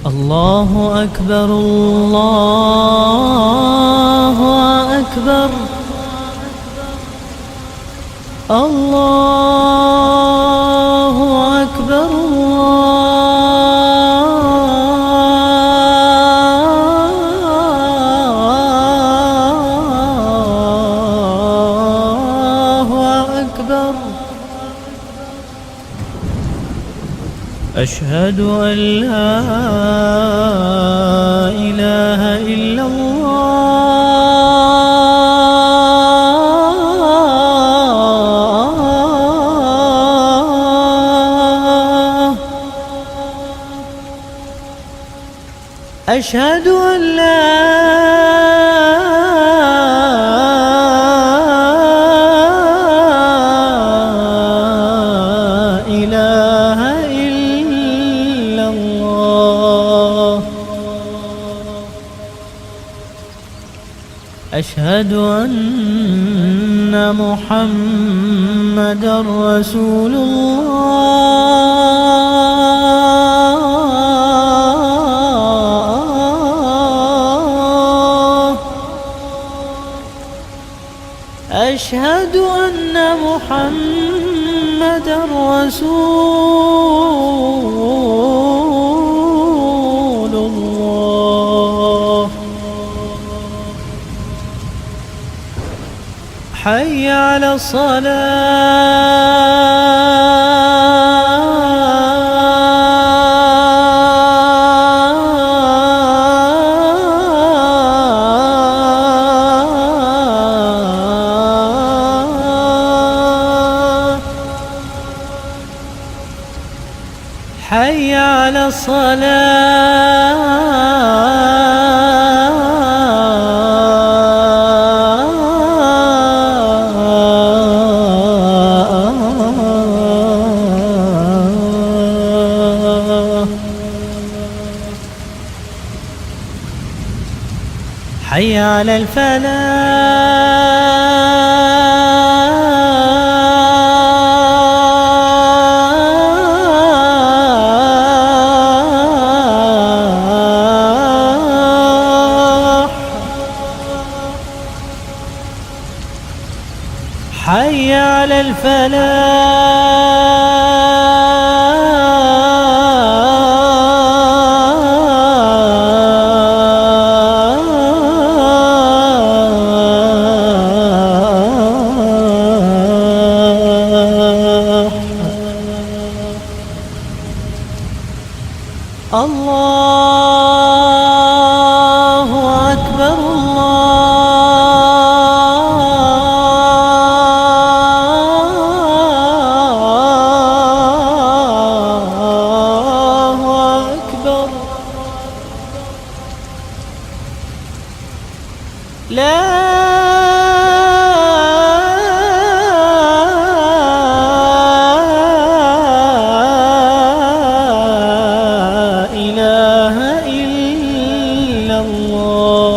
الله أكبر الله أكبر الله أكبر الله أكبر. أشهد أن لا إله إلا الله. أشهد أن لا إله إلا الله. أشهد أن محمدًا رسول الله. أشهد أن محمدًا رسول الله. حي على الصلاة. حي على الصلاة. حي على الفلاح. حي على الفلاح. الله أكبر الله أكبر. لا إله إلا الله.